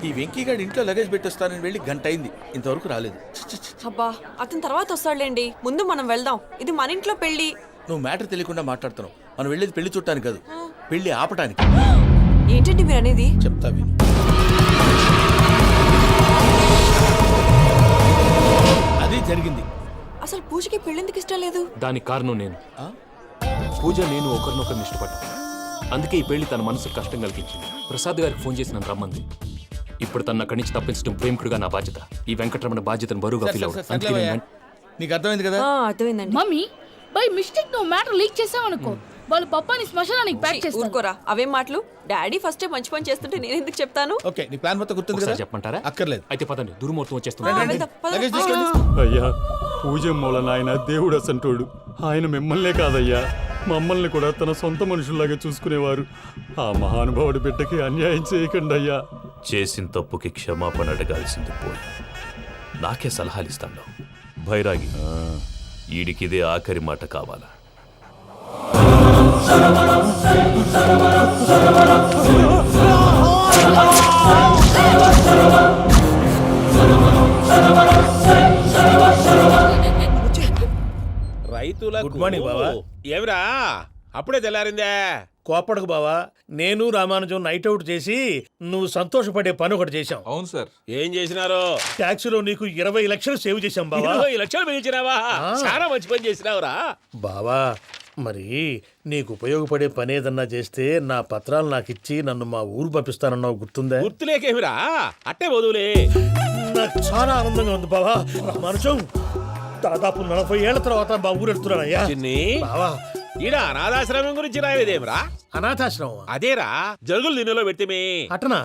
ఈ వెంకీగాడి ఇంట్లో లగేజ్ పెట్టొస్తానని వెళ్ళి గంట అయింది, ఇంతవరకు రాలేదు. అబ్బా అతని తర్వాత వస్తాడులేండి, ముందు మనం వెళ్దాం. ఇది మన ఇంట్లో పెళ్లి. నువ్వు మ్యాటర్ తెలియకుండా మాట్లాడుతున్నావు. మనం వెళ్ళేది పెళ్లి చుట్టానికి కాదు, పెళ్లి ఆపటానికి. ఏంటండి మీరు అనేది? చెప్తా విను. అది జరిగింది. అసలు పూజకి పెళ్ళెందుకు ఇష్టం లేదు? దానికి కారణం నేను. పూజ నేను ఒకరినొకరిని ఇష్టపడ్డా. అందుకే ఈ పెళ్లి తన మనసుకు కష్టం కలిగించింది. ప్రసాద్ గారికి ఫోన్ చేసి నన్ను రమ్మంది. ఇప్పుడు తన అక్కడి నుంచి తప్పించడం ప్రేమికుడిగా నా బాధ్యత. ఈ వెంకటరమణ బాధ్యతను బరువుగా ఫీల్ అవుతుంది. నీకు అర్థమైంది కదా? అర్థమైందండి. మమ్మీ బై మిస్టేక్ నువ్వు మ్యాటర్ లీక్ చేసావనుకో, వాళ్ళు పప్పాని శ్మశానానికి ప్యాక్ చేస్తారు. ఊరుకోరా, అవేం మాటలు. డాడీ ఫస్ట్ మంచి పని చేస్తుంటే నేను ఎందుకు చెప్తాను? ఓకే, నీ ప్లాన్ మొత్తం గుర్తుంది కదా? చెప్పమంటారా? అక్కర్లేదు. అయితే పదండి, దుర్ముహూర్తం వచ్చేస్తుంది. లగేజ్ తీసుకెళ్ళు. అయ్యా, పూజ మూలన ఆయన దేవుడు అసంటోడు. ఆయన మిమ్మల్నే కాదయ్యా, మమ్మల్ని కూడా తన సొంత మనుషుల్లాగా చూసుకునేవారు. ఆ మహానుభావుడి బిడ్డకి అన్యాయం చేయకండి అయ్యా. చేసిన తప్పుకి క్షమాపణ అడగాల్సింది పోయి నాకే సలహాలు ఇస్తాను. భైరాగి, ఈడికిదే ఆఖరి మాట కావాలా? రైతులకు గుడ్ మార్నింగ్ బావా. ఏమిరా అప్పుడే తెల్లారిందే? కోపడకు బావా, నేను రామానుజం నైట్ అవుట్ చేసి నువ్వు సంతోషపడే పని ఒకటి చేశాం. అవును సార్. ఏం చేసినారు? ట్యాక్సీలో నీకు 20 లక్షలు సేవ్ చేశాం బావా. 20 లక్షలు మిగిల్చినావా? చాలా మంచి పని చేసినావురా బావా. మరి నీకు ఉపయోగపడే పని ఏదన్నా చేస్తే నా పత్రాలు నాకు ఇచ్చి నన్ను మా ఊరు పంపిస్తానన్నావు, గుర్తుందా? గుర్తులేకేమిరా, అట్టే వదులే. నాకు చాలా ఆనందంగా ఉంది బావా. రామానుజం, దాదాపు 40 ఏళ్ల తర్వాత మా ఊరు వెళ్తున్నానయ్యా. చిన్ని బావా, ఈడ అనాథాశ్రమం గురించి రాయలేదేమిరా? అనాథాశ్రమం అదేరా, జరుగులు దీనిలో పెట్టిమే. అటనా?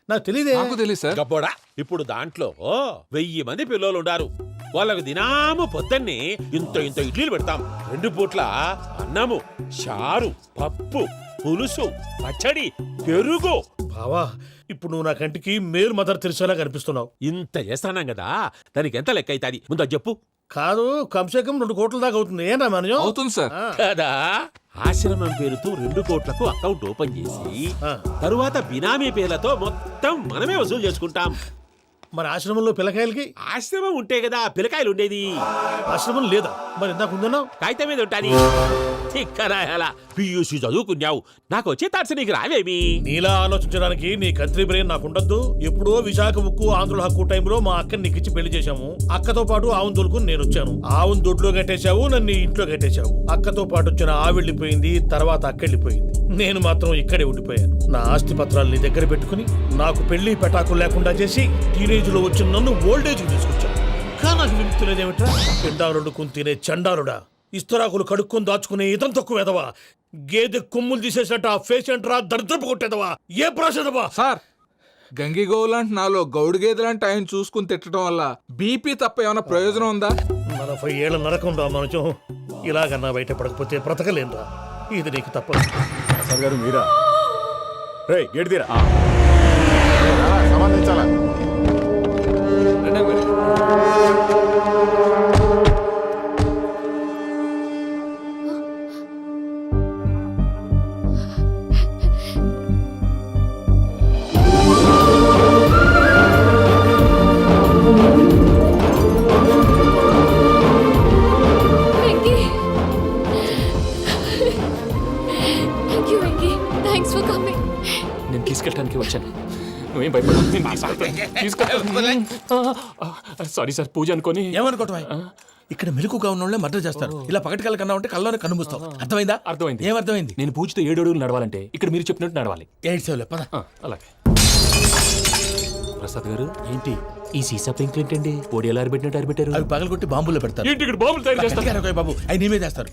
నాకు తెలియదే. నాకు తెలియదు సార్. గబ్బోడా, ఇప్పుడు దాంట్లో 1000 మంది పిల్లలు ఉండారు. వాళ్ళకు దినాము పొద్దున్నే ఇంత ఇంత ఇడ్లీలు పెడతాం. 2 పూట్ల అన్నము, చారు, పప్పు, పులుసు, పచ్చడి, పెరుగు. బావా, ఇప్పుడు నువ్వు నా కంటికి మేలు మదర్ తెరిసేలా కనిపిస్తున్నావు. ఇంత చేస్తానం కదా, దానికి ఎంత లెక్క అవుతుంది ముందు అది చెప్పు. కాదు, కంసే కం 2 కోట్ల దాకా అవుతుంది. ఏనా మనజం? అవుతుంది సార్. కదా, ఆశ్రమం పేరుతో 2 కోట్లకు అకౌంట్ ఓపెన్ చేసి తరువాత బినామీ పేర్లతో మొత్తం మనమే వసూలు చేసుకుంటాం. మరి ఆశ్రమంలో పిల్లకాయలకి? ఆశ్రమం ఉంటే కదా పిల్లకాయలు ఉండేది. ఆశ్రమం లేదా? మరి ఇందాక ఉందన్నావు. కాగితం మీద ఉంటాది. తిక్కరాయాల పియూసీ చదువుకున్నావు, నాకు వచ్చే తాట్స్ నీకు రావేమి? నీలా ఆలోచించడానికి నీ కంట్రీ బ్రెయిన్ నాకు ఉండద్దు. ఎప్పుడో విశాఖ ఉక్కు ఆంధ్రుల హక్కు టైంలో మా అక్కని నీకిచ్చి పెళ్లి చేశాము. అక్కతో పాటు ఆవును దొడుకుని నేను వచ్చాను. ఆవును దొడ్లో కట్టేశావు, నన్ను ఇంట్లో కట్టేశావు. అక్కతో పాటు వచ్చిన ఆవిళ్ళిపోయింది, తర్వాత అక్కెళ్ళిపోయింది. నేను మాత్రం ఇక్కడే ఉండిపోయాను. నా ఆస్తి పత్రాలు నీ దగ్గర పెట్టుకుని నాకు పెళ్లి పెటాకులు లేకుండా చేసి టీనేజ్ లో వచ్చిన నన్ను ఓల్డేజ్ తీసుకొచ్చాను. కానీ నాకు విముక్తులేదేమిట్రా? పిండారుడుకుని తినే చండారుడా, ఇస్తరాకులు కడుక్కొని దాచుకునే ఇతం తక్కువ ఎదవా, గేదె కొమ్ములు తీసేసట ఆ పేషెంట్ రా దరిద్రపు కొట్టేదవా, ఏ ప్రాసెదవా? సార్, గంగి గోవులాంటి నాలో గౌడు గేదెలాంటి ఆయన చూసుకుని తిట్టడం వల్ల బీపీ తప్ప ఏమైనా ప్రయోజనం ఉందా? 40 ఏళ్ల నరకం రా మనచం. ఇలాగన్నా బయట పడకపోతే బ్రతకలేనురా. ఇది నీకు తప్పదు. ప్రసాద్ గారు మీరా? రే గేట్ తీరా, సంబంధించాలా? నేను తీసుకెళ్ళడానికి వచ్చాను, నువ్వేం భయపడవు. సారీ సార్, పూజ అనుకోని. ఏమనుకోవటం? ఇక్కడ మెలకుగా ఉన్న వాళ్ళే మర్డర్ చేస్తారు. ఇలా పగటి కళ్ళ కన్నా ఉంటే కళ్ళలోనే కనుమూస్తావు. అర్థమైందా? అర్థమైంది. ఏమర్థమైంది? నేను పూజతో 7 అడుగులు నడవాలంటే ఇక్కడ మీరు చెప్పినట్టు నడవాలి. 8 సేవలే పద. అలాగే. ప్రసాద్ గారు, ఏంటి ఈ సీసా పెంకులు ఏంటండి? పొడి ఎలా అరబెట్టినట్టు అరబెట్టారు? అవి పగలగొట్టి బాంబుల్లో పెడతారు. ఏంటి ఇక్కడ బాంబులు తయారు చేస్తారు? బాబు, అవి నేమే చేస్తారు.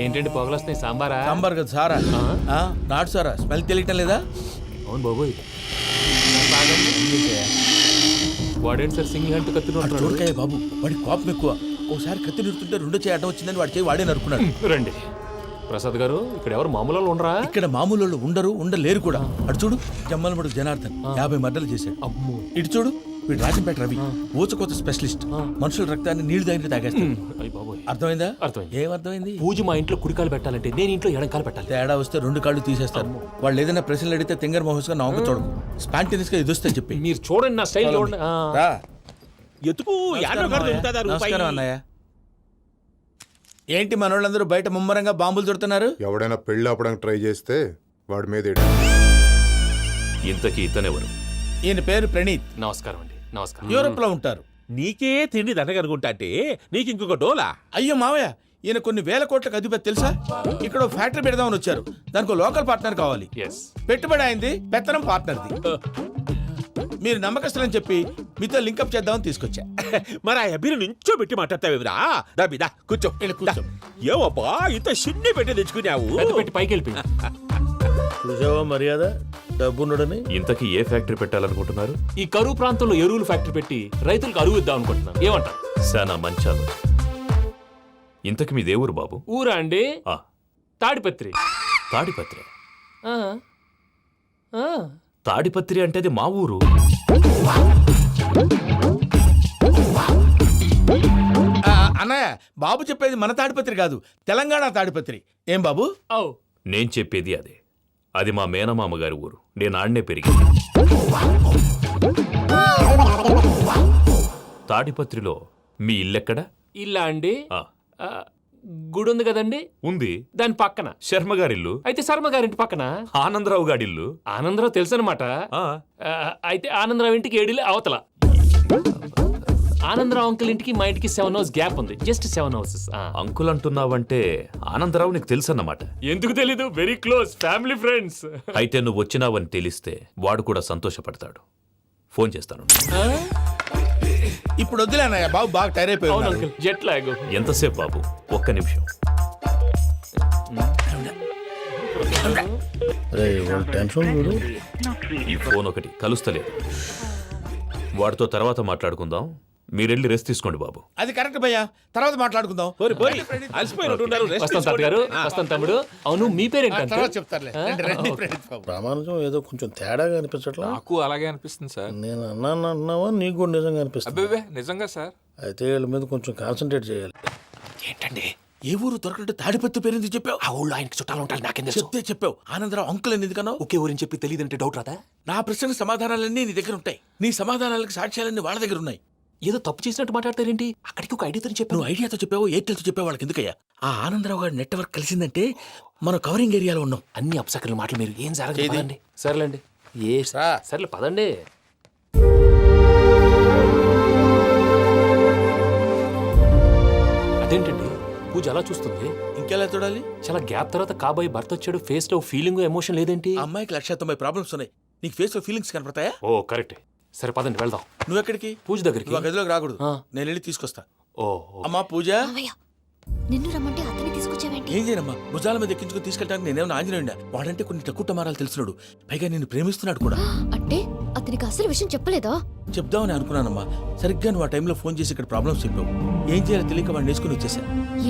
ఏంటండి పొగలొస్తున్నాయి? సాంబారా? సాంబార్ కదా సారా. నాటు సారా. స్మెల్ తెలియటం లేదా? అవును బాబోయ్. వాడేంటి సార్ సింగిల్ హ్యాండ్ కత్తి చూడకాయ బాబు, వాడి కోపం ఎక్కువ. ఒకసారి కత్తి నిరుతుంటే 2 చేయి అడ్డం వచ్చిందని వాడి చేయి వాడే నరుకున్నాడు. రండి ప్రసాద్ గారు, ఇక్కడ ఎవరు మామూలు వాళ్ళు ఉండరా? ఇక్కడ మామూలు వాళ్ళు ఉండరు, ఉండలేరు కూడా. అటు చూడు, జమ్మలమడుగు జనార్దన్ 50 మర్డర్లు చేశాడు. అమ్మో. ఇటు చూడు, వీడు రాజంపేట రవి ఊచకోత స్పెషలిస్ట్. మనుషుల రక్తాన్ని నీళ్లు దగ్గర తాగేస్తాడు. అయ్య బాబోయ్. అర్థమైందా? అర్థమైంది. ఏమర్థమైంది? పూజ మా ఇంట్లో కుడికాలు పెట్టాలంటే నేను ఇంట్లో ఎడంకాలు పెట్టాలి. తేడా వస్తే 2 కాళ్ళు తీసేస్తారు. వాళ్ళు ఏదైనా ప్రశ్నలు అడిగితే తింగర్ మహోస్ గా నవ్వు చూడకు. స్పాంటినియస్ గా ఎదుస్తా చెప్పి. మీరు చూడండి నా స్టైల్ చూడండి. రా. ఎతుకు యాడో కాడ దొరుకుతుందా రూపాయి? నమస్కారం అన్నయ్య. ఏంటి మనోళ్ళందరూ బయట ముమ్మరంగా బాంబులు దొరుకుతున్నారు? ఎవడైనా పెళ్లి ఆపడానికి ట్రై చేస్తే వాడి మీద ఇంతకీ ఇతనెవరు? ఈయన పేరు ప్రణీత్. నమస్కారం అండి. నమస్కారం. యూరోప్ లో ఉంటారు. నీకే తిండి దండగనుకుంటా అంటే నీకు ఇంకొక డోలా? అయ్యో మావయ్య, ఈయన కొన్ని వేల కోట్లకు అధిపతి తెలుసా? ఇక్కడ ఓ ఫ్యాక్టరీ పెడదామని వచ్చారు. దానికి లోకల్ పార్ట్నర్ కావాలి. ఎస్. పెట్టుబడి అయింది, పెత్తనం పార్ట్నర్ది. మీరు నమ్మకస్తులని చెప్పి మీతో లింకప్ చేద్దామని తీసుకొచ్చా. మరి ఆ అబ్బిని నుంచో పెట్టి మాట్లాడతావేమిరా? దాబిదా కూర్చో. ఇలా కూర్చో. ఏవబ్బా ఇంత సిన్ని పెట్టి తెచ్చుకున్నావు? పెద్ద పెట్టి పైకి వెళ్ళిపోయి. చూసావా మర్యాద డబ్బున్నడని? ఇంతకీ ఏ ఫ్యాక్టరీ పెట్టాలనుకుంటున్నారు? ఈ కరువు ప్రాంతంలో ఎరువులు ఫ్యాక్టరీ పెట్టి రైతులకు అరువు ఇద్దాం అనుకుంటున్నాను. ఏమంటారు? శానా మంచాలు. ఇంతకి మీ దేవురు బాబు? ఊరా అండి? ఆ, తాడిపత్రి. తాడిపత్రి. ఆ. ఆ. తాడిపత్రి అంటే అది మా ఊరు. అన్నయ్య, బాబు చెప్పేది మన తాడిపత్రి కాదు, తెలంగాణ తాడిపత్రి. ఏం బాబు? ఓ. నేను చెప్పేది అదే. అది మా మేనమామ గారి ఊరు. నేను ఆడనే పెరిగింది. తాడిపత్రిలో మీ ఇల్లెక్కడ? ఇల్లా అండి? ఆ, ఆ, గుడి ఉంది కదండి, ఉంది. దాని పక్కన. శర్మ గారిల్లు. అయితే శర్మ గారింటి పక్కన ఆనందరావు గారిల్లు. ఆనందరావు తెలుసు అనమాట. ఆ, అయితే ఆనందరావు ఇంటికి 7 అవతల. ఆనందరావు అంకుల్ ఇంటికి మా ఇంటికి 7 హౌస్ గ్యాప్ ఉంది. Just 7 houses. అంకుల్ అంటున్నావంటే ఆనందరావు నీకు తెలుసన్నమాట. ఎందుకు తెలీదు? Very close family friends. అయితే నువ్వు వచ్చినావని తెలిస్తే వాడు కూడా సంతోషపడతాడు. ఫోన్ చేస్తాను. ఇప్పుడు వద్దులే అన్నయ్య, బాబు బాగా టైర్ అయిపోయి అవును ఉన్నాడు. Uncle, jet lag. ఎంతసేపు బాబు? ఒక్క నిమిషం. టెన్షన్ చూడు. ఈ ఫోన్ ఒకటి కలుస్తలేదు. వాడితో తర్వాత మాట్లాడుకుందాం. మీరెళ్ళి రెస్ట్ తీసుకోండి బాబు. అది కరెక్ట్ భయ్యా, తర్వాత మాట్లాడుకుందాం. పోరి పోరి అలసిపోయినట్టున్నారు. రెస్ట్ వస్తాం తాత గారు, వస్తాం తమ్ముడు. అవును, మీ పేరేంటి తర్వాత అంకుల్? చెప్తారులే. రండి, రండి, ప్రణీత్ బాబు. ప్రామాణికం ఏదో కొంచెం తేడాగా అనిపించట్లా? నాకు అలాగే అనిపిస్తుంది సార్. నేను అన్నావా నీకు కూడా నిజంగా అనిపిస్తుంది? అబ్బే నిజంగా సార్. అయితే వీళ్ళ మీద కొంచెం కాన్సన్ట్రేట్ చేయాలి. ఏంటండి? ఏ ఊరు దొరకట్టు తాడిపత్రి పేరు ఎందుకు చెప్పావు? ఆ ఊళ్ళో ఆయనకి చుట్టాలు ఉంటారు, నాకేం తెలుసు? చెప్తే చెప్పావు. ఆనందరావు అంకుల్ అని ఎందుకన్నావు? ఒకే ఊరిని చెప్పి తెలియదంటే డౌట్ రాదా? నా ప్రశ్నకు సమాధానాలన్నీ నీ దగ్గర ఉంటాయి. నీ సమాధానాలకు సాక్ష్యాలన్నీ వాళ్ళ దగ్గర ఉన్నాయి. ఏదో తప్పు చేసినట్టు మాట్లాడతారేంటి? అక్కడికి ఒక ఐడియాతో చెప్పాను. నువ్వు ఐడియాతో చెప్పావు, ఎయిర్టెల్తో చెప్పావు, వాళ్ళకి ఎందుకయ్యా? ఆ ఆనందరావు గారి నెట్వర్క్ కలిసిందంటే మనం కవరింగ్ ఏరియాలో ఉన్నాం. అన్ని అప్సకర్ల మాటలు మీరు ఏం జరగదు. ఏది? పదండి. సర్లేండి. ఏ సర్లే పదండి. అదేంటండి పూజ అలా చూస్తుంది? ఇంకెలా చూడాలి? చాలా గ్యాప్ తర్వాత కాబోయే భర్త వచ్చాడు. ఫేస్ లో ఫీలింగ్ ఎమోషన్ లేదేంటి? ఆ అమ్మాయికి 190 ప్రాబ్లమ్స్ ఉన్నాయి. నీకు ఫేస్ లో ఫీలింగ్స్ కనపడతాయా? ఓ కరెక్ట్. సరే పదండి వెళ్దాం. నువ్వు ఎక్కడికి? పూజ దగ్గరికి. నువ్వు ఆ గదిలోకి రాకూడదు. ఆ. నేను వెళ్ళి తీసుకొస్తా. ఓ అమ్మా పూజ. మావయ్య, నిన్ను రమ్మంటే అతన్ని తీసుకొచ్చావేంటి? ఏం చేయనమ్మా, భుజాల మీద ఎక్కించుకుని తీసుకెళ్ళడానికి నేనేమన్నా ఆంజనేయుడా? వాడంటే కొన్ని తక్కువ టమారాలు తెలిసినాడు. పైగా నేను ప్రేమిస్తున్నాడు కూడా. అంటే అతనికి అసలు విషయం చెప్పలేదా? చెప్దామని అనుకున్నానమ్మా. సరిగ్గా నువ్వు ఆ టైంలో ఫోన్ చేసి ఇక్కడ ప్రాబ్లమ్స్ చెప్పావు. ఏం చేయాలో తెలియక వాడిని వేసుకుని వచ్చేసా.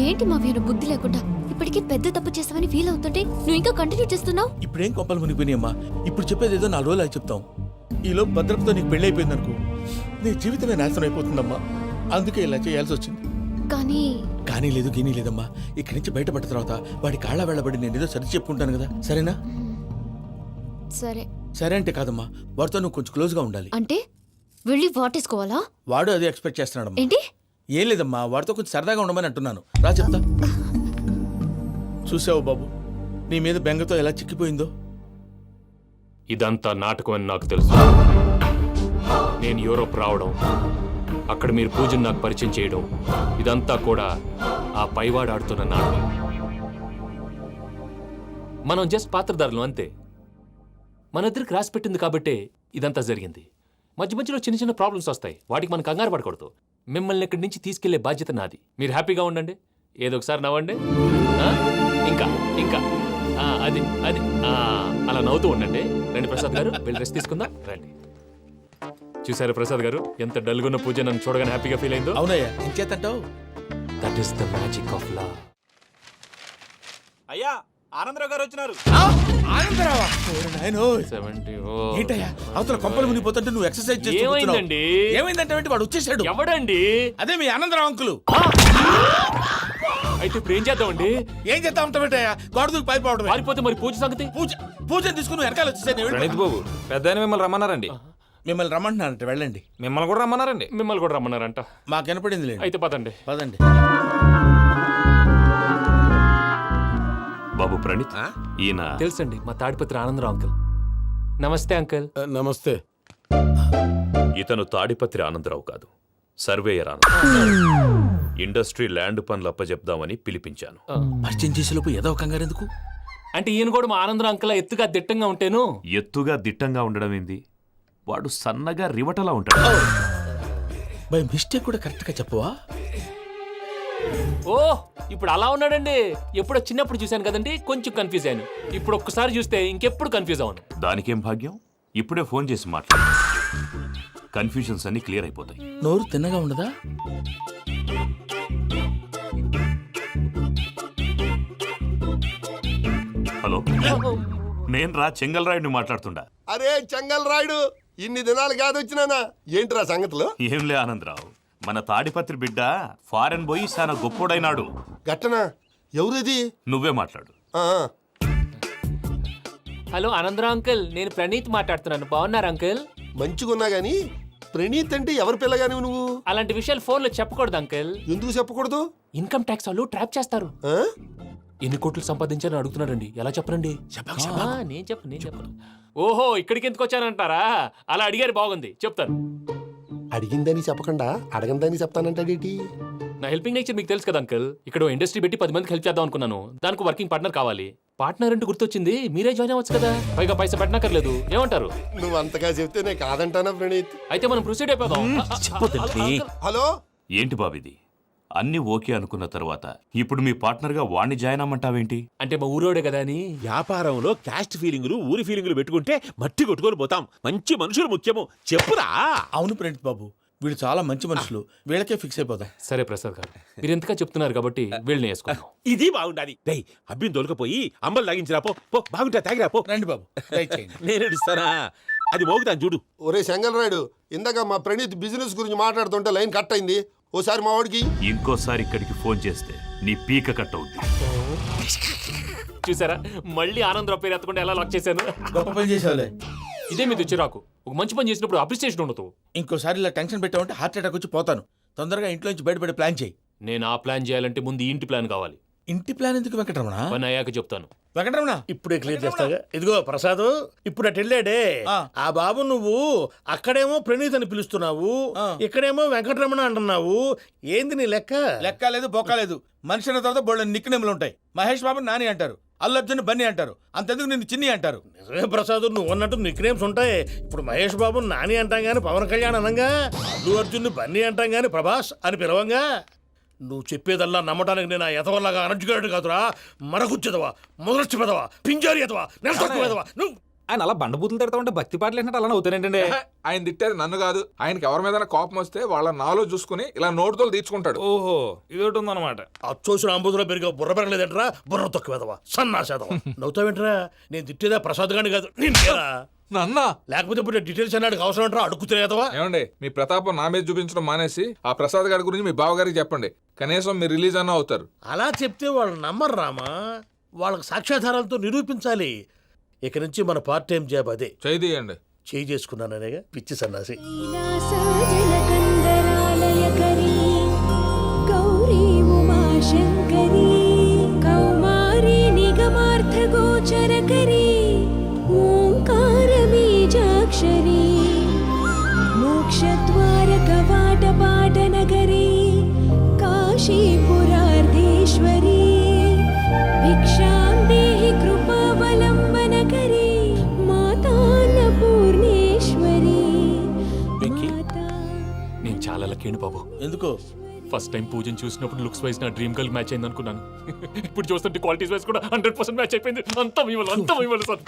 ఏంటి మావయ్య నువ్వు బుద్ధి లేకుండా? ఇప్పటికే పెద్ద తప్పు చేస్తావని ఫీల్ అవుతుంటే నువ్వు ఇంకా కంటిన్యూ చేస్తున్నావు. ఇప్పుడేం కొంపలు మునిగిపోయినాయమ్మా. ఇప్పుడు చెప్పేది ఏదో 4 రోజులు చెప్తాం. ఈలో భద్రతతో నీకు పెళ్లి అయిపోయింది అనుకో, నీ జీవితమే నాశనం అయిపోతుందమ్మా. అందుకే ఇలా చేయాల్సి వచ్చింది. కానీ లేదు గీనీ లేదమ్మా. ఇక్కడి నుంచి బయటపడ్డ తర్వాత వాడి కాళ్ళ వెళ్ళబడి నేను ఏదో సరి చెప్పుకుంటాను కదా, సరేనా? సరే. సరే అంటే కాదమ్మా, వాడితో నువ్వు కొంచెం క్లోజ్గా ఉండాలి. అంటే వెళ్ళి వాటేసుకోవాలా? వాడు అదే ఎక్స్పెక్ట్ చేస్తున్నాడమ్మా. ఏంటి? ఏం లేదమ్మా, వాడితో కొంచెం సరదాగా ఉండమని అంటున్నాను. రా చెప్తా. చూసావు బాబు, నీ మీద బెంగతో ఎలా చిక్కిపోయిందో. ఇదంతా నాటకం అని నాకు తెలుసు. నేను యూరోప్ రావడం, అక్కడ మీరు పూజను నాకు పరిచయం చేయడం, ఇదంతా కూడా ఆ పైవాడు ఆడుతున్న నాటకం. మనం జస్ట్ పాత్రధారులు అంతే. మన ఇద్దరికి రాసి పెట్టింది కాబట్టే ఇదంతా జరిగింది. మధ్య మధ్యలో చిన్న చిన్న ప్రాబ్లమ్స్ వస్తాయి, వాటికి మనం కంగారు పడకూడదు. మిమ్మల్ని ఇక్కడి నుంచి తీసుకెళ్లే బాధ్యత నాది. మీరు హ్యాపీగా ఉండండి, ఏదో ఒకసారి నవ్వండి. ఆ? ఇంకా ఇంకా అది అది అలా నవ్వుతూ ఉండండి. రండి ప్రసాద్ గారు, వెళ్ళి రెస్ట్ తీసుకుందాం. రండి. చూసారు ప్రసాద్ గారు, ఎంత డల్గున్న పూజ నన్ను చూడగానే హ్యాపీగా ఫీల్ అయిందో. అవునయ్యా, ఇంకేతంటావు? That is the magic of love. అయ్యా ఆనందరావు గారు వచ్చినారు. ఆనందరావా? ఓరి నాయనో. 70. ఏంటయ్యా అవతల కొంపలు మునిగిపోతుంటే నువ్వు ఎక్సర్సైజ్ చేస్తూ ఏమైందండి? ఏమైందంటే ఏంటి, వాడు వచ్చేసాడు. ఎవడండి? అదే మీ ఆనందరావు అంకులు. అయితే ఇప్పుడు ఏం చేద్దామండి? ఏం చేస్తా ఉంటావేటయ్యా, గోడ దూకి పైపోవడమే. పారిపోతే మరి పూజ సంగతి? పూజ తీసుకుని నువ్వు వెనకాల వచ్చేసాను. ప్రణీత్ బాబు పెద్ద మిమ్మల్ని రమ్మన్నారండి. మిమ్మల్ని రమ్మంటున్నారంట, వెళ్ళండి. మిమ్మల్ని కూడా రమ్మన్నారండి. మిమ్మల్ని కూడా రమ్మన్నారంట. మాకు వినపడింది లేండి. అయితే పదండి. పదండి. బాబు ప్రణీత్, ఈయన తెలుసండి, మా తాడిపత్రి ఆనందరావు అంకుల్. నమస్తే అంకుల్. నమస్తే. ఇతను తాడిపత్రి ఆనందరావు కాదు, సర్వేయర్ ఆనందరావు. ఇండస్ట్రీ ల్యాండ్ పనులు అప్పచెప్దామని పిలిపించాను. పరిచయం చేసేలోపు ఏదో ఒక కంగారు ఎందుకు? అంటే ఈయన కూడా మా ఆనందరావు అంకుల్ ఎత్తుగా దిట్టంగా ఉంటేను. ఎత్తుగా దిట్టంగా ఉండడం ఏంది, వాడు సన్నగా రివటలా ఉంటాడు. బై మిస్టేక్ కూడా కరెక్ట్ గా చెప్పవా? ఓ ఇప్పుడు అలా ఉన్నాడండి. ఎప్పుడో చిన్నప్పుడు చూశాను కదండి, కొంచెం కన్ఫ్యూజ్ అయ్యాను. ఇప్పుడు ఒక్కసారి చూస్తే ఇంకెప్పుడు కన్ఫ్యూజ్ అవ్వను. దానికేం భాగ్యం, ఇప్పుడే ఫోన్ చేసి మాట్లాడు. కన్ఫ్యూజన్స్ అన్ని క్లియర్ అయిపోతాయి. నోరు తిన్నగా ఉండదా? హలో, నేను రా చెంగల్రాయుడిని మాట్లాడుతుండా. అరే చెంగల్ రాయుడు, ఇన్ని దినాలు కాదు వచ్చినానా? ఏంట్రా సంగతులు? ఏంలే ఆనందరావు, మన తాడిపత్రి బిడ్డ ఫారెన్ పోయి చాలా గొప్పోడైనాడు. గట్టనా? ఎవరిది? నువ్వే మాట్లాడు. హలో ఆనందరావు అంకుల్, నేను ప్రణీత్ మాట్లాడుతున్నాను. బాగున్నారు అంకుల్? మంచిగున్నా గాని ప్రణీత్ అంటే ఎవరి పిల్లగాని నువ్వు? అలాంటి విషయాలు ఫోన్లో చెప్పకూడదు అంకుల్. ఎందుకు చెప్పకూడదు? ఇన్కమ్ ట్యాక్స్ వాళ్ళు ట్రాప్ చేస్తారు. ఆ? ఎన్ని కోట్లు సంపాదించాలని అడుగుతున్నాడండి. ఎలా చెప్పరండి? నేను చెప్పను. ఓహో, ఇక్కడికి ఎందుకు వచ్చానంటారా? అలా అడిగారు, బాగుంది, చెప్తాను. అడిగిందని చెప్పకుండా అడగందని చెప్తానంటాడేటి? నా హెల్పింగ్ నేచర్ మీకు తెలుసు కదా అంకుల్. ఇక్కడ ఇండస్ట్రీ పెట్టి 10 మందికి హెల్ప్ చేద్దాం అనుకున్నాను. దానికి వర్కింగ్ పార్ట్నర్ కావాలి. పార్ట్నర్ అంటే గుర్తొచ్చింది, మీరే జాయిన్ అవ్వచ్చు కదా. పైగా పైసా పెట్టనక్కర్లేదు. ఏమంటారు? నువ్వు అంతగా చెప్తే నేను కాదంటానా ప్రణీత్? అయితే మనం ప్రొసీడ్ అయిపోదాం. హలో, ఏంటి బాబిది, అన్ని ఓకే అనుకున్న తర్వాత ఇప్పుడు మీ పార్ట్నర్ గా వాణ్ణి జాయిన్ అమ్మంటావేంటి? అంటే మా ఊరోడే కదా అని. వ్యాపారంలో క్యాస్ట్ ఫీలింగులు, ఊరి ఫీలింగులు పెట్టుకుంటే మట్టి కొట్టుకొని పోతాం. మంచి మనుషులు ముఖ్యము, చెప్పురా. అవును ప్రణీత్ బాబు, వీళ్ళు చాలా మంచి మనుషులు, వీళ్ళకే ఫిక్స్ అయిపోదాం. సరే ప్రసాద్ గారు, మీరు ఎంతగా చెప్తున్నారు కాబట్టి వీళ్ళని వేసుకుందాం. ఇది బాగుండాలి. డై అబ్బిని దొలకపోయి అంబలు తాగించిరా పో. బాగుంటా తాగిరా పో. రండి బాబు, దయచేయండి. నేను ఇస్తానా? అది మోగుతాను చూడు. ఒరే చెంగల్ రాయుడు, ఇందాక మా ప్రణీత్ బిజినెస్ గురించి మాట్లాడుతుంటే లైన్ కట్ అయింది. ఓసారి మా వాడికి ఇంకోసారి ఇక్కడికి ఫోన్ చేస్తే నీ పీక కట్ అవుద్ది. చూసారా, మళ్ళీ ఆనందరావు పేరు ఎత్తకుండా ఎలా లాక్ చేశాను. గొప్ప పని చేసేవాళ్ళే. ఇదే మీద చిరాకు. ఒక మంచి పని చేసినప్పుడు అప్రిసియేషన్ ఉండదు. ఇంకోసారి ఇలా టెన్షన్ పెట్టామంటే హార్ట్ అటాక్ వచ్చి పోతాను. తొందరగా ఇంట్లో నుంచి బయటపడే ప్లాన్ చేయి. నేను ఆ ప్లాన్ చేయాలంటే ముందు ఈ ఇంటి ప్లాన్ కావాలి. ఇంటి ప్లాన్ ఎందుకు వెంకటరమణ? పని అయ్యాక చెప్తాను. వెంకటరమణ ఇప్పుడే క్లియర్ చేస్తాగా. ఇదిగో ప్రసాద్, ఇప్పుడు అటు వెళ్ళాడే ఆ బాబు, నువ్వు అక్కడేమో ప్రణీత్ అని పిలుస్తున్నావు, ఇక్కడేమో వెంకటరమణ అంటున్నావు. ఏంది నీ లెక్క? లెక్క లేదు, బొక్క లేదు. మనిషి అన్న తర్వాత బోళ్ళ నిక్నెములు ఉంటాయి. మహేష్ బాబు నాని అంటారు, అల్లు అర్జున్ బన్నీ అంటారు, అంతెందుకు నిన్ను చిన్ని అంటారు. నిజమే ప్రసాద్, నువ్వు అన్నట్టు నిక్నేమ్స్ ఉంటాయి. ఇప్పుడు మహేష్ బాబు నాని అంటాం గాని పవన్ కళ్యాణ్ అనంగా, అల్లు అర్జున్ బన్నీ అంటాం గాని ప్రభాస్ అని పిలవంగా. నువ్వు చెప్పేదల్లా నమ్మటానికి నేను ఎతవల్లాగా అనర్జుకేటెడ్ కాదురా. మరగుచ్చదవా, మొదలచ్చి పెదవా, పింజారి ఎదవా, నెలసొక్కుదవా నువ్వు. ఆయన అలా బండబూతులు తిడతా ఉంటే భక్తి పాటలు ఏంటంటే అలా అవుతానంటే. ఆయన తిట్టేది నన్ను కాదు, ఆయనకి ఎవరి మీద కోపం వస్తే వాళ్ళ నాలో చూసుకుని ఇలా నోటుతో తీర్చుకుంటాడు. ఓహో, ఇది ఒకటి ఉందన్నమాట. అచ్చోసిన అంబుధులో పెరిగా బుర్ర పెరగలేదంటరా, బుర్ర తొక్కువేదవా, సన్నాసేదవా. నవ్వుతావేంట్రా? నేను తిట్టేదా ప్రసాద్ గాని కాదు, నిన్నేరా. నన్న లేకపోతే ఇప్పుడు డీటెయిల్స్ అన్నాడు అవసరం అంటారా? అడుగుతులేదవా. ఏమండి, మీ ప్రతాపం నా మీద చూపించడం మానేసి ఆ ప్రసాద్ గారి గురించి మీ బావగారికి చెప్పండి. కనీసం మీరు రిలీజ్ అన్న అవుతారు. అలా చెప్తే వాళ్ళు నమ్మరు రామా. వాళ్ళకి సాక్ష్యాధారాలతో నిరూపించాలి. ఇక నుంచి మన పార్ట్ టైం జాబ్ అదే. చేయండి. చేయి చేసుకున్నాననేగా పిచ్చి సన్నాసి. గౌరీ ఉమాశంకరీ కౌమారీ నిగమార్థగోచరకరీ ఓంకార బీజాక్షరీ మోక్షద్వార కవాట పాటనగరీ కాశీపురార్ధేశ్వరీ భిక్షాం దేహి కృపావలంబనకరీ మాతాన్నపూర్ణేశ్వరీ. నేను చాలా లక్కీ బాబు. ఎందుకు? ఫస్ట్ టైం పూజను చూసినప్పుడు లుక్స్ వైజ్ నా డ్రీమ్ గర్ల్ మ్యాచ్ అయింది అనుకున్నాను. ఇప్పుడు చూస్తుంటే క్వాలిటీస్ వైజ్ కూడా 100% మ్యాచ్ అయిపోయింది. అంతా ఇవ్వాలి సార్.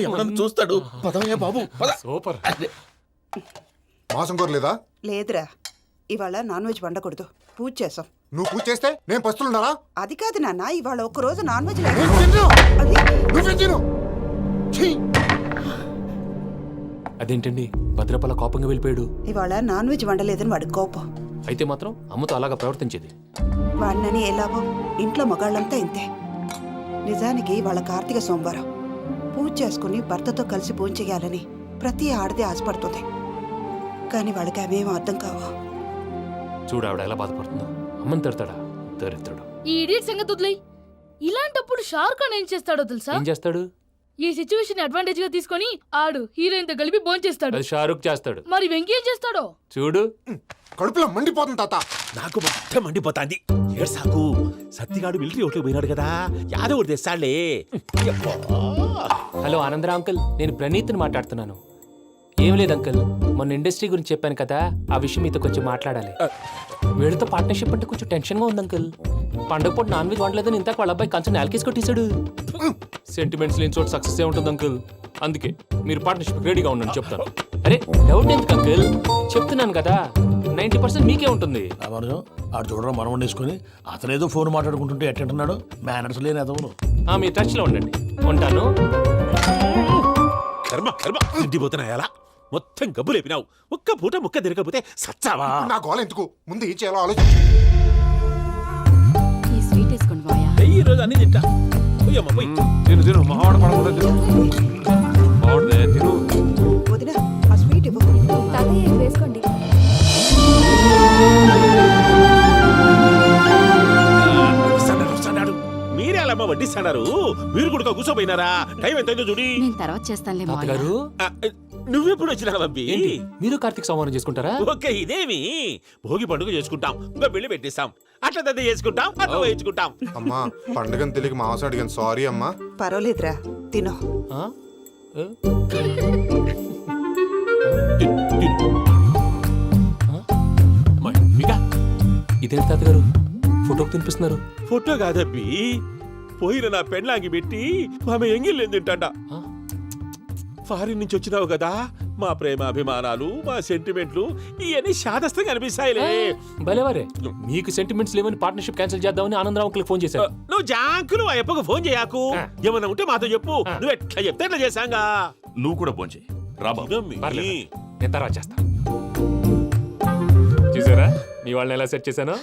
ఎవడన్నా చూస్తాడు. పదవయ్యా బాబు, పద. సూపర్. మాసం కోరలేదా? లేదురా, ఇవాళ నాన్ వెజ్ వండకూడదు, పూజ చేసాం. నువ్వు పూజ చేస్తే నేను పస్తులున్నానా? అది కాదు నాన్న, ఇవాళ ఒక్క రోజు నాన్ వెజ్ నేను తిన్ను. నువ్వే తిను. ఛీ! అదేంటండి భద్రపల కోపంగా వెళ్ళిపోయాడు? ఇవాళ నాన్ వెజ్ వండలేదని వాడి కోపం. అయితే మాత్రం అమ్మతో అలాగా ప్రవర్తించేది. వాడినని ఎలాగో ఇంట్లో మగాళ్ళంతా ఇంతే. నిజానికి వాళ్ళ కార్తీక సోమవారం పూజ చేసుకుని భర్తతో కలిసి పూజ చేయాలని ప్రతి ఆడది ఆశపడుతుంది. కానీ వాళ్ళకి అవేం అర్థం కావు. చూడు ఆవిడ ఎలా బాధపడుతుందో. అమ్మని తిడతాడా దరిద్రుడు. ఈ ఇడియట్ సంగతి వదిలేయ్. ఇలాంటప్పుడు షారుఖ్ ఖాన్ ఏం చేస్తాడో తెలుసా? ఏం చేస్తాడు? ఈ సిచ్యువేషన్ అడ్వాంటేజ్ గా తీసుకొని ఆడు హీరోయిన్ తో కలిపి బోన్ చేస్తాడు. అది షారుఖ్ చేస్తాడు. మరి వెంకీ ఏం చేస్తాడో చూడు. కడుపులో మండిపోతుంది తాత. నాకు మొత్తం మండిపోతాంది. ఏడ్సాకు, సత్తిగాడు మిలిటరీ ఓట్లకు పోయినాడు కదా, యాదో ఒకటి తెస్తాడులే. హలో ఆనందరా అంకుల్, నేను ప్రణీత్ని మాట్లాడుతున్నాను. ఏం లేదు అంకుల్, మొన్న ఇండస్ట్రీ గురించి చెప్పాను కదా, ఆ విషయం మీతో కొంచెం మాట్లాడాలి. వీళ్ళతో పార్ట్నర్షిప్ అంటే కొంచెం టెన్షన్గా ఉంది అంకుల్. పండగ పూట నాన్ వెజ్ వండలేదని ఇంతకు వాళ్ళ అబ్బాయి కంచెం నేలకేసి కొట్టేశాడు. సెంటిమెంట్స్ లేని చోట సక్సెస్ ఏ ఉంటుంది అంకుల్. అందుకే మీరు పార్ట్నర్షిప్ రెడీగా ఉండండి చెప్తాను. అరే డౌట్ ఎందుకు అంకుల్, చెప్తున్నాను కదా 90% మీకే ఉంటుంది. రామానుజం ఆడు చూడడం మనం వండేసుకుని అతనేదో ఫోన్ మాట్లాడుకుంటుంటే ఎట్టంటున్నాడు. మేనర్స్ లేని అదవును. మీ టచ్లో ఉండండి, ఉంటాను. కర్మ కర్మ, తిండిపోతున్నా ఎలా మొత్తం గబ్బు లేపినావు. ఒక్క పూట ముక్క తిరగకపోతే సచ్చావా? నా గోల ఎందుకు, ముందు ఏం చేయాలో ఆలోచించు. ఈ స్వీట్ వేసుకోండి బాయా. ఈ రోజు అన్ని తింటా. పోయమ్మ పోయి. తిను తిను మావాడు పడకుండా తిను. మావాడిదే తిను. వదిన ఆ స్వీట్ ఇవ్వు. తాతయ్య వేసుకోండి. వస్తాడు. మీరే అలా వడ్డిస్తాడారు. మీరు కూడా కూర్చోపోయినారా? టైం ఎంతైందో చూడి. నేను తర్వాత చేస్తానులే తాతగారు ఆ, నువ్వెప్పుడు వచ్చినా బంబి? ఏంటి మీరు కార్తీక సంహారం చేసుకుంటారా? ఓకే, ఇదేమి భోగి పండుగ చేసుకుంటాం, ఇంకా బిల్లు పెట్టిస్తాం, అట్లా దద్ద చేసుకుంటాం, అట్లా వేయించుకుంటాం. అమ్మా పండుగని తెలియక మాంసం అడిగాను, సారీ అమ్మా. పర్వాలేదురా, తినో. ఆ? ఏ? ఇదేంటి తాతగారు ఫోటోకి తినిపిస్తున్నారు? ఫోటో కాదబ్బి, పోయిన నా పెళ్ళాంగి పెట్టి ఆమె ఎంగిల్లేం తింటాడ. ఫారిన్ నుంచి వచ్చినావు కదా, మా ప్రేమ అభిమానాలు, మా సెంటిమెంట్లు ఇవన్నీ శాదస్తంగా అనిపిస్తాయిలే. భలేవారే, మీకు సెంటిమెంట్స్ లేవని పార్ట్నర్షిప్ క్యాన్సిల్ చేద్దామని ఆనందరావు అంకుల్ ఫోన్ చేశారు. నువ్వు జాంకులు ఆ అప్పకు ఫోన్ చేయకు. ఏమన్నా ఉంటే మాతో చెప్పు. నువ్వు ఎట్లా చెప్తే ఎట్లా చేశాంగా. నువ్వు కూడా ఫోన్ చేయి. పర్లేదు, నేను తర్వాత చేస్తా. చూసారా మీ వాళ్ళని ఎలా సెట్ చేశాను?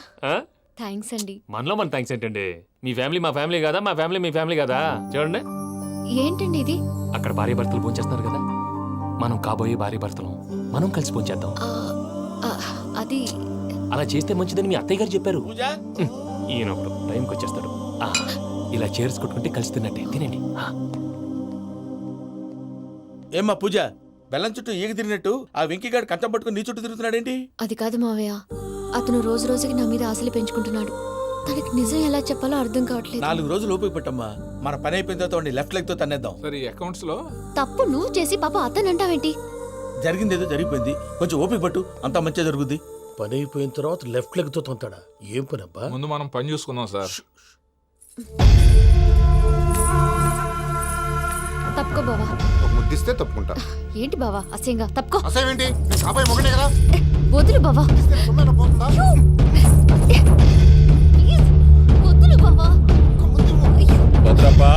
థ్యాంక్స్ అండి. మనలో మన థ్యాంక్స్ ఏంటండి, మీ ఫ్యామిలీ మా ఫ్యామిలీ కదా, మా ఫ్యామిలీ మీ ఫ్యామిలీ కదా. చూడండి ఏంటండి ఇది? అక్కడ భార్య భర్తలు భోంచేస్తున్నారు కదా, మనం కాబోయే భార్య భర్తలు మనం కలిసి భోంచేద్దాం. అది అలా చేస్తే మంచిదని మీ అత్తయ్య గారు చెప్పారు. ఈయన ఒకడు టైంకి వచ్చేస్తాడు. ఇలా చేర్స్ కొట్టుకుంటే కలిసి తిన్నట్టే. తినండి. ఏమ్మా పూజ, బెల్లం చుట్టూ ఈగ తిరిగినట్టు ఆ వెంకీగాడు కంచం పట్టుకుని నీ చుట్టూ తిరుగుతున్నాడేంటి? అది కాదు మావయ్య, అతను రోజు రోజుకి నా మీద ఆశలు పెంచుకుంటున్నాడు. తనకి నిజం ఎలా చెప్పాలో అర్థం కావట్లేదు. 4 రోజులు ఓపిక పట్టమ్మా, మన పని అయిపోయిన తర్వాత వాడిని లెఫ్ట్ లెగ్ తో తన్నేద్దాం. సరే అకౌంట్స్ లో తప్పు నువ్వు చేసి పాప అతను అంటావేంటి? జరిగింది ఏదో జరిగిపోయింది, కొంచెం ఓపిక పట్టు, అంతా మంచిగా జరుగుద్ది. పని అయిపోయిన తర్వాత లెఫ్ట్ లెగ్ తో తొంతాడా? ఏం పని అబ్బా? ముందు మనం పని చూసుకుందాం సార్. తప్పుకో బావా. ఒక ముద్దిస్తే తప్పుకుంటా. ఏంటి బావా అసహ్యంగా? తప్పుకో. అసేమేంటి, నేను కాబోయే మొగనే కదా. వదులు బావా. సొమ్మేనా పోతుందా? వదులు బావా. భద్రప్పా,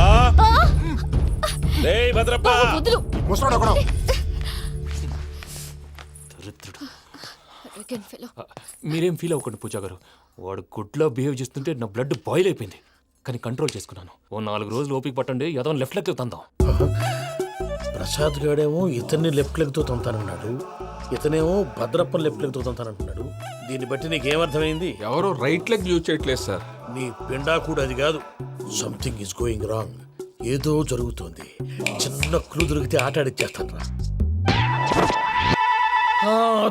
రేయ్ భద్రప్పా, వదులు. ముసరాడు ఒకడు. Arrogant fellow. మీరేం ఫీల్ అవ్వకండి పూజా గారు, వాడు గుడ్లో బిహేవ్ చేస్తుంటే నా బ్లడ్ బాయిల్ అయిపోయింది. కానీ కంట్రోల్ చేసుకున్నాను. ఓ 4 రోజులు ఓపిక పట్టండి, ఏదో లెఫ్ట్ లెగ్ తందాం. ప్రసాద్ గాడేమో ఇతన్ని లెఫ్ట్ లెగ్ తో తొంతానన్నాడు, ఇతనేమో భద్రప్పని లెఫ్ట్ లెగ్ తో తొంతానంటున్నాడు. దీన్ని బట్టి నీకేమర్థమైంది? ఎవరు రైట్ లెగ్ యూజ్ చేయట్లేదు సార్. నీ పిండా కూడా అది కాదు. Something is going wrong. ఏదో జరుగుతోంది. చిన్న క్లూ దొరికితే ఆట ఆడిచ్చేస్తాను రా.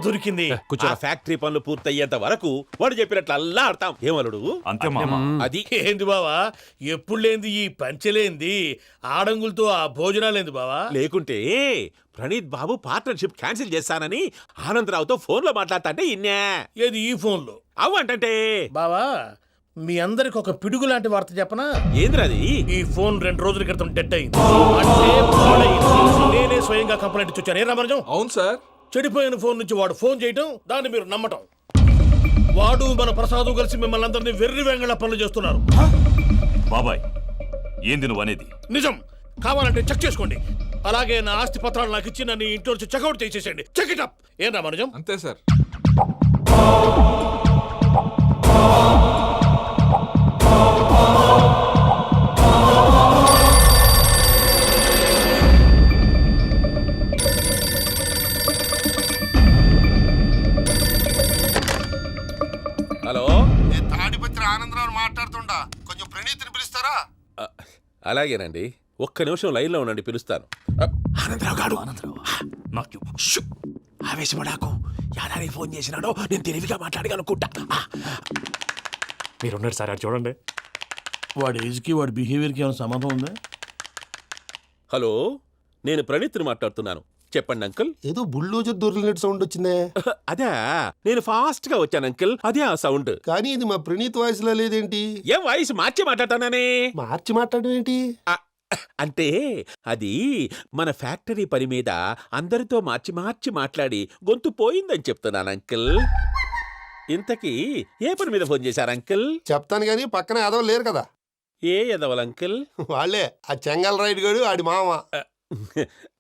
దొరికింది. ఆ ఫ్యాక్టరీ పనులు పూర్తయ్యేంత వరకు వాడు చెప్పినట్లు అల్లా ఆడతాం. ఏమలుడు అంతే మామ. అది ఏంది బావా, ఎప్పుడు లేంది ఈ పంచలేంది, ఆడంగులతో ఆ భోజనాలేంది బావా? లేకుంటే ప్రణీత్ బాబు పార్ట్నర్షిప్ క్యాన్సిల్ చేస్తానని ఆనందరావుతో ఫోన్ లో మాట్లాడతాంటే ఇన్నే. ఏది ఈ ఫోన్ లో? అవ్వంటే బావా, మీ అందరికి ఒక పిడుగు లాంటి వార్త చెప్పనా? ఏంద్రది? ఈ ఫోన్ 2 రోజుల క్రితం డెడ్ అయింది. అంటే పాడైంది. నేనే స్వయంగా కంప్లైంట్ ఇచ్చాను. ఏ రామరాజం? అవును సార్. చెడిపోయిన ఫోన్ నుంచి వాడు ఫోన్ చేయటం, దాన్ని మీరు నమ్మటం. వాడు మన ప్రసాదు కలిసి మిమ్మల్ని అందరినీ వెర్రి వెంగళ పనులు చేస్తున్నారు. బాబాయ్ ఏంది నువ్వు అనేది? నిజం. కావాలంటే చెక్ చేసుకోండి. అలాగే నా ఆస్తి పత్రాలు నాకు ఇచ్చి నన్ను ఇంట్లో నుంచి చెక్అౌట్ చేసేసండి. Check it up. ఏం రామానుజం? అంతే సార్. హలో, నేను తాడిపత్రి ఆనందరావు మాట్లాడుతుండా. కొంచెం ప్రణీతిని పిలుస్తారా? అలాగేనండి, ఒక్క నిమిషం లైన్లో ఉండండి, పిలుస్తాను. ఆనందరావు గాడు ఆవేశపడాకు. యాదాని ఫోన్ చేసినాడో నేను తెలివిగా మాట్లాడగలనుకుంటా. మీరున్నారు సార్, అది చూడండి. వాడి ఏజ్కి వాడి బిహేవియర్కి ఏమైనా సంబంధం ఉందా? హలో, నేను ప్రణీత్ని మాట్లాడుతున్నాను. చెప్పండి అంకుల్. ఏదో బుల్డోజర్ దొరికినట్టు సౌండ్ వచ్చిందే. అదే, నేను ఫాస్ట్ గా వచ్చాను అంకుల్, అదే ఆ సౌండ్. కానీ ఇది మా ప్రణీత్ వాయిస్ లో లేదేంటి? ఏం వాయిస్ మార్చి మాట్లాడతానే? మార్చి మాట్లాడడం ఏంటి? అంటే అది మన ఫ్యాక్టరీ పని మీద అందరితో మార్చి మార్చి మాట్లాడి గొంతు పోయిందని చెప్తున్నాను అంకుల్. ఇంతకీ ఏ పని మీద ఫోన్ చేశారు అంకుల్? చెప్తాను గానీ పక్కన ఎదవ లేరు కదా. ఏ ఎదవలు అంకుల్? వాళ్ళే ఆ చెంగల్ రైడ్ గడు ఆడి మామ.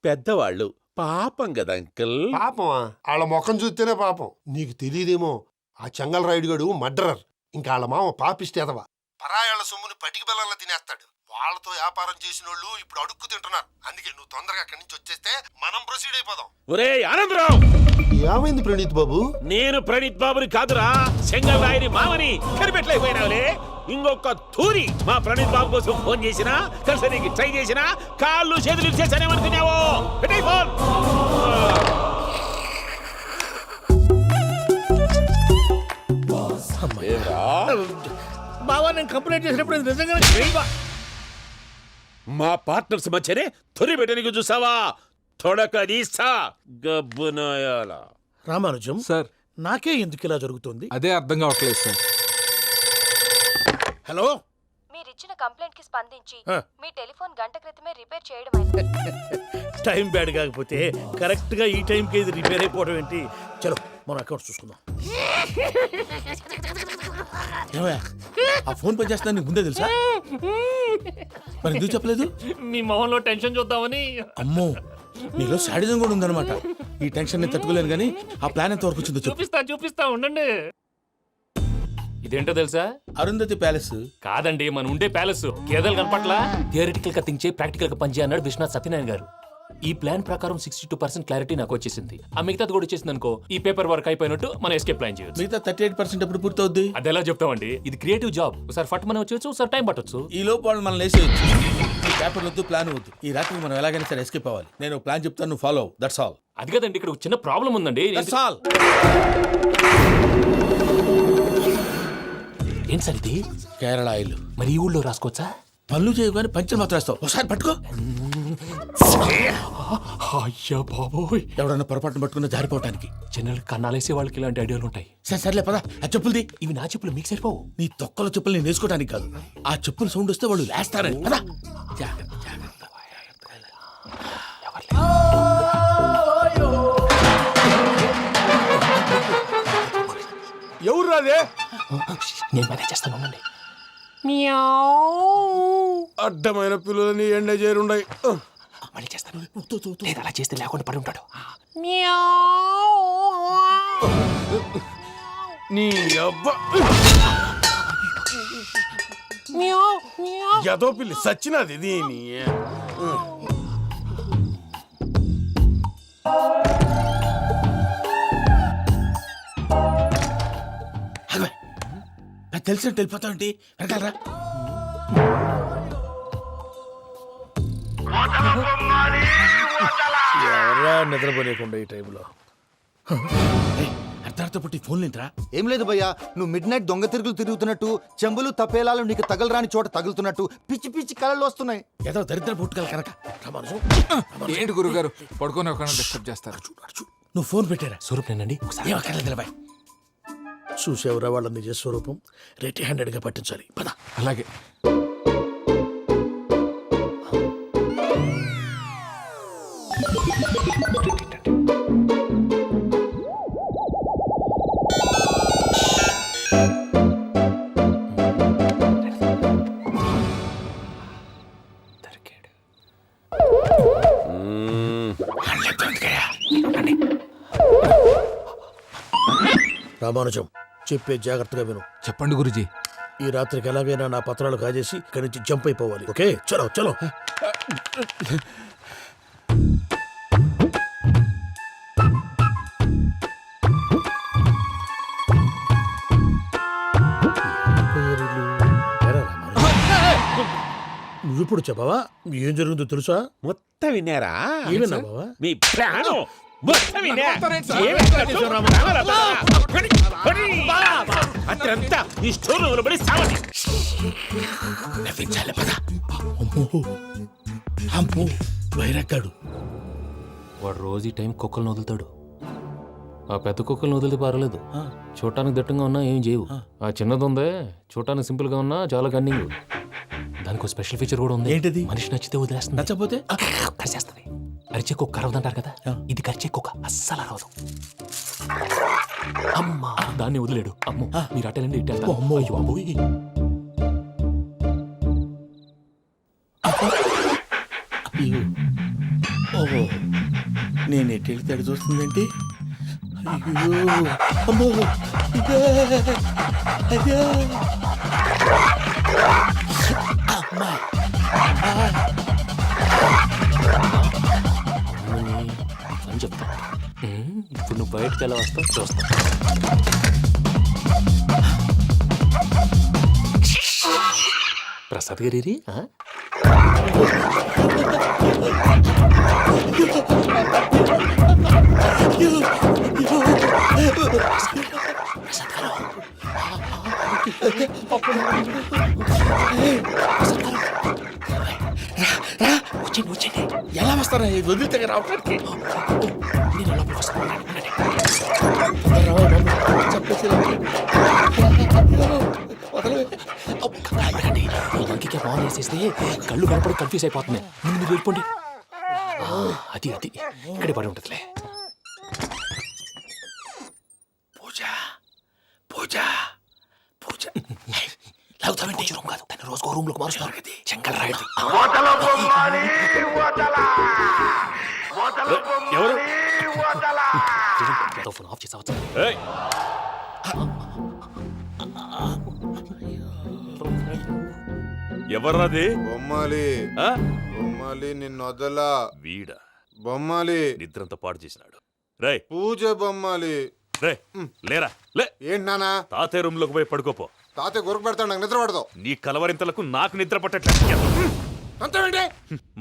పెద్దవాళ్ళు, పాపం కదా అంకుల్. పాపమా? వాళ్ళ ముఖం చూస్తేనే పాపం. నీకు తెలియదేమో, ఆ చెంగల్ రైడ్ గడు మర్డరర్. ఇంకా వాళ్ళ మామ పాపిస్తేదవా. పరాయాళ్ళ సొమ్ముని పటికి బెల్లంలో తినేస్తాడు. వాళ్ళతో వ్యాపారం చేసిన వాళ్ళు ఇప్పుడు అడుక్కు తింటున్నారు. అందుకే నువ్వు తొందరగా అక్కడి నుంచి వచ్చేస్తే మనం ప్రొసీడ్ అయిపోదాం. ఒరే ఆనందరావు! ఏమైంది ప్రణీత్ బాబు? నేను ప్రణీత్ బాబుని కాదురా, సెంగల్ రాయని మామని. కనిపెట్టలేకపోయినావులే. ఇంకొక తూరి మా ప్రణీత్ బాబు కోసం ఫోన్ చేసినా, కలిసి ట్రై చేసినా కాళ్ళు చేతులు చేశానేమనుకున్నావో. పెట్టేయ్ ఫోన్. బావా, నేను కంప్లైంట్ చేసినప్పుడు ఇది నిజంగానే చేయవా? మా పార్ట్నర్స్ మధ్యనే తొలి పెట్టడానికి చూసావా? తొడక తీస్తా గబ్బునాయాల. రామానుజం సార్, నాకే ఎందుకు ఇలా జరుగుతుంది? అదే అర్థం కావట్లేదు సార్. హలో, మీరిచ్చిన కంప్లైంట్ కి స్పందించి ఆ. మీ టెలిఫోన్ గంట క్రితమే రిపేర్ చేయడం టైం బ్యాడ్ కాకపోతే కరెక్ట్ గా ఈ టైంకి ఇది రిపేర్ అయిపోవడం ఏంటి? చలో మన అకౌంట్ చూసుకుందాం. ఏమయ్యా, ఆ ఫోన్ పని చేస్తున్నా నీకు ముందే తెలుసా? మరి ఎందుకు చెప్పలేదు? మీ మొహంలో టెన్షన్ చూద్దామని. అమ్మో, నీలో శాడిజం కూడా ఉందన్నమాట. ఈ టెన్షన్ నేను తట్టుకోలేను కానీ ఆ ప్లాన్ ఎంత వరకు వచ్చిందో చెప్పు. చూపిస్తా ఉండండి. ఇదేంటో తెలుసా? అరుంధతి ప్యాలెస్ కాదండి, మన ఉండే ప్యాలెస్. గేదెలు కనపట్లా? థియరిటికల్ గా థింక్ చేయి, ప్రాక్టికల్ గా పనిచేయ అన్నాడు విశ్వనాథ్ సత్యనారాయణ గారు. ఈ ప్లాన్ ప్రకారం 62% క్లారిటీ నాకు వచ్చేసింది. ఆ మిగతాది కూడా వచ్చేసింది అనుకో, ఈ పేపర్ వర్క్ అయిపోయినట్టు మనం ఎస్కేప్ ప్లాన్ చేయొచ్చు. మిగతా 38% ఎప్పుడు పూర్తవుద్ది? అది ఎలా చెప్తామండి? ఇది క్రియేటివ్ జాబ్. ఒకసారి ఫట్ మనం వచ్చేయచ్చు, ఒకసారి టైం పట్టొచ్చు. ఈ లోపు వాళ్ళు మనం లేసేయచ్చు. ఈ పేపర్ వద్దు, ప్లాన్ వద్దు. ఈ రాత్రికి మనం ఎలాగైనా సరే ఎస్కేప్ అవ్వాలి. నేను ప్లాన్ చెప్తాను, నువ్వు ఫాలో. That's all. అది కదండి, ఇక్కడ ఒక చిన్న ప్రాబ్లం ఉందండి. That's all. ఏం సార్ ఇది? కేరళ ఆయిల్. మరి ఈ ఊళ్ళో రాసుకోవచ్చా? పనులు చేయవు కానీ పంచర్ మాత్రం వేస్తావు. ఒకసారి పట్టుకో. అయ్యా బాబోయ్, ఎవడన్నా పొరపాటున పట్టుకున్న జారిపోవటానికి. జనరల్ కన్నాలేసే వాళ్ళకి ఇలాంటి ఐడియాలు ఉంటాయి. సర్లే పదా, ఆ చెప్పులది. ఇవి నా చెప్పులు, మీకు సరిపోవు. నీ తొక్కల చెప్పులు నేను వేసుకోవడానికి కాదు, ఆ చెప్పుల సౌండ్ వస్తే వాళ్ళు లేస్తారని. పదా. ఎవరు రాదే? నేను మేనేజ్ చేస్తాను, ఉండండి. అడ్డమైన పిల్లలని ఎండ చేరుండయి. మళ్ళీ చేస్తాను. లేదు, అలా చేస్తే లేకుండా పడి ఉంటాడు. నీ అబ్బా ఎదో పిల్లి సచ్చినది దీని. తెలిసినట్టు వెళ్ళిపోతావు ఏంటి? వెనకాలరా. ఎవరా నిద్రపోలేకుండా ఈ టైంలో? అర్ధార్థ పుట్టి ఫోన్ లేంట్రా. ఏం లేదు భయ్యా, నువ్వు మిడ్ నైట్ దొంగ తిరుగులు తిరుగుతున్నట్టు, చెంబులు తపేలాలు నీకు తగలరాని చోట తగులుతున్నట్టు పిచ్చి పిచ్చి కళలు వస్తున్నాయి. ఏదో దరిద్ర పుట్టుకల కనుక. ఏంటి గురుగారు పడుకొని ఒక డిస్టర్బ్ చేస్తారు? నువ్వు ఫోన్ పెట్టారా? స్వరూప్ నేనండి. ఏమక్కర్లేదు. చూసేవరా వాళ్ళ నిజ స్వరూపం. రెట్టి హ్యాండెడ్ గా పట్టించాలి. పద. అలాగే. రామానుజం చెప్పే జాగ్రత్తగా విను. చెప్పండి గురుజీ. ఈ రాత్రికి ఎలాగైనా నా పత్రాలు కాజేసి ఇక్కడి నుంచి జంప్ అయిపోవాలి. ఓకే, చలో చలో. నువ్విప్పుడు చెప్పవా ఏం జరుగుతుందో తెలుసా? మొత్తం విన్నారా? ఏమన్నా బావా? మీ ప్రాణం మొత్తం విన్నా? అత్రంతా ఈ స్టోర్ రూమ్లో పడి సావండి. నవ్వించాలి పద. అమ్మో వైరక్కాడు. వాడు రోజు ఈ టైం కుక్కలను వదులుతాడు. ఆ పెద్ద కుక్కలను వదిలితే పర్లేదు, చూడటానికి దట్టంగా ఉన్నా ఏం చేయవు. ఆ చిన్నది ఉందే చూడటానికి సింపుల్ గా ఉన్నా చాలా కన్నింగ్. దానికి ఒక స్పెషల్ ఫీచర్ కూడా ఉంది. ఏంటిది? మనిషి నచ్చితే వదిలేస్తుంది, నచ్చపోతే కరిచేస్తుంది. అరిచే కుక్క అరవదంటారు కదా, ఇది కరిచే కుక్క అస్సలు అరవదు. అమ్మా దాన్ని వదిలేడు. అమ్మో మీరు అటెండి ఇటు. అమ్మో అయ్యో. ఓహో, నేను ఎటు వెళ్తే అటు చూస్తుందేంటి? అయ్యో అమ్మో, అయ్యో అమ్మా. అని చెప్తా. ఇప్పుడు నువ్వు బయటకు ఎలా వస్తావు చూస్తా. ప్రసాద్ గారి వచ్చండి. ఎలా వస్తారా ఇది వదిలితే రావడానికి? చెప్పేసి ఫోన్ వేసేస్తే కళ్ళు కనపడి కన్ఫ్యూజ్ అయిపోతున్నాయి. మీరు వెళ్ళిపోండి. అది అది ఇక్కడే పడి ఉంటుందిలే. పూజ పూజ పూజ లాగుతామంటే రూమ్ కాదు, తన రోజుకో రూమ్ లోకి మారుస్తున్నారు కదా. శంకర్ రాయుడు ఫోన్ ఆఫ్ చేసావచ్చు. ఎవర్రాది? బొమ్మాలి బొమ్మాలి నిన్ను వదలా. వీడా బొమ్మాలి నిద్రంతా పాడు చేసినాడు. రే పూజ బొమ్మాలి. రే లేరా లే. ఏంటి నానా? తాతయ్య రూమ్ లోకి పోయి పడుకోపో. తాతయ్య గురకు పెడతాడు, నాకు నిద్ర పడదు. నీ కలవరింతలకు నాకు నిద్ర పట్టట్లేదు. అంతేంటి?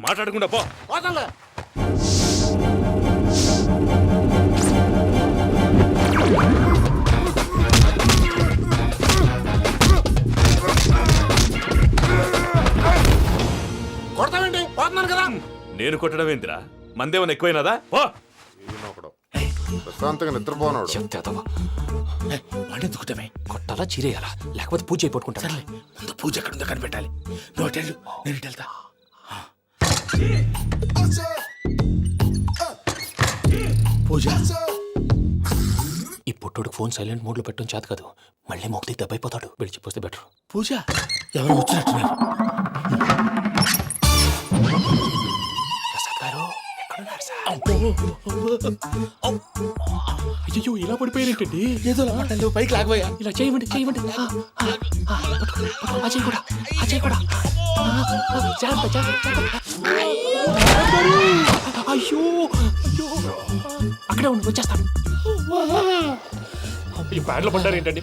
మాట్లాడకుండా పో. పోతాలే. కొడతావేంటి? పోతున్నాను కదా. నేను కొట్టడం ఏంటిరా? మందేమన్నా ఎక్కువైనదా? పో. ప్రశాంతంగా నిద్రపోనాడు. వాడెందుకుంటామే? కొట్టాలా చీరేయాలా లేకపోతే పూజ అయిపోట్టుకుంటా. సర్లే, ముందు పూజ ఎక్కడ ఉందో కనిపెట్టాలి. నువ్వు అటెండు, నేను ఇటు వెళ్తా. పూజ ఈ పుట్టుడికి ఫోన్ సైలెంట్ మోడ్ లో పెట్టడం చేత కాదు. మళ్ళీ మొక్కి దెబ్బైపోతాడు. విడిచిపోతే బెటర్. పూజ ఎవరు వచ్చినట్టున్నారు? ప్రసాద్ గారు ఎక్కడున్నారు సార్? అయ్యో ఇలా పడిపోయారేంటండి? ఏదో లాటలు పైకి లాగబోయా. ఇలా చేయమండి చేయమండి. అజయ్ కూడా అజయ్ కూడా జాగ్రత్త జాగ్రత్త. అయ్యో అయ్యో అక్కడే ఉండి వచ్చేస్తాను. ఈ బ్యాడ్లో పడ్డారు ఏంటండి?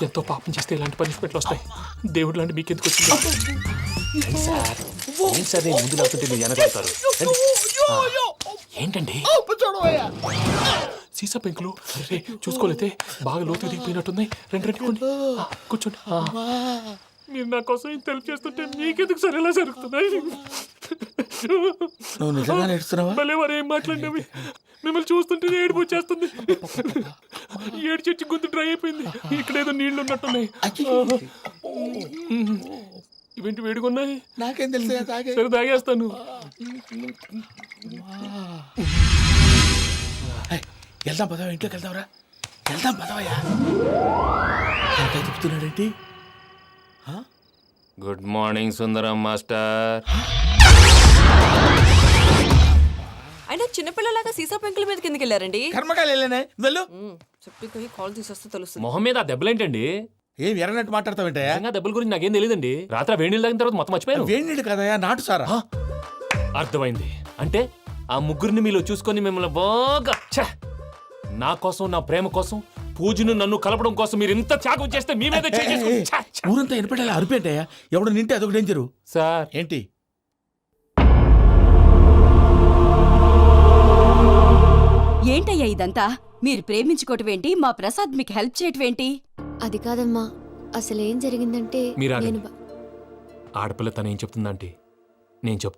ఎంతో పాపం చేస్తే ఇలాంటి పనిష్మెంట్లు వస్తాయి. దేవుడు లాంటి మీకెందుకు వచ్చింది? ఏం సార్ నేను ముందు లేకుంటే మీరు వెనకాడతారు. ఏంటండి సీసా పెంకులు చూసుకోలేతే బాగా లోతు దిగిపోయినట్టున్నాయి. రెండు కూర్చోండి. మీరు నా కోసం ఇంత హెల్ప్ చేస్తుంటే మీకెందుకు సరే ఎలా జరుగుతున్నాయి? నువ్వు నిజంగా నేర్చుతున్నావా? భలే వారు ఏం మాట్లాడినవి. మిమ్మల్ని చూస్తుంటే ఏడుపు వచ్చేస్తుంది. ఏడు చెట్టు గొంతు డ్రై అయిపోయింది. ఇక్కడ ఏదో నీళ్లు ఉన్నట్టున్నాయి. ఇవేంటి వేడుకున్నాయి? నాకేం తెలుసు, సరే తాగేస్తాను. వెళ్దాం పదవా, ఇంట్లోకి వెళ్దాంరా. వెళ్దాం పదవయ్యా. చెప్తున్నాడేంటి? గుడ్ మార్నింగ్ సుందరం మాస్టర్. అయినా చిన్నపిల్లలాగా సీసా పెంకుల మీద కిందకి వెళ్ళారండి. కర్మకాయలు వెళ్ళానే వెళ్ళు. చెప్పి కాల్ తీసేస్తే తెలుస్తుంది. మొహం మీద ఆ దెబ్బలేంటండి? ఏం ఎర్రనట్టు మాట్లాడతావేంటయ్యా? నిజంగా దెబ్బల గురించి నాకేం తెలియదండి. రాత్రి వేడి నీళ్ళు తాగిన తర్వాత మొత్తం మర్చిపోయాను. వేడి నీళ్ళు కదయ్యా, నాటు సారా. అర్థమైంది. అంటే ఆ ముగ్గురిని మీలో చూసుకొని మిమ్మల్ని బాగా నా కోసం, నా ప్రేమ కోసం, పూజను నన్ను కలపడం కోసం మీరు ఇంత త్యాగం చేస్తే మీ మీద ఊరంతా వినపడేలా అరిపేంటయ్యా. ఎవడు నింటే అదొక డేంజరు. సార్ ఏంటి? ఏంటయ్యా ఇదంతా? మీరు ప్రేమించుకోవటం ఏంటి? మా ప్రసాద్ మీకు హెల్ప్ చేయటం ఏంటి? అది కాదమ్మా, అసలు ఏం జరిగిందంటే మీరు ఆడండి. ఆడపిల్ల తను ఏం చెప్తుందంటే నేను చెప్తాను.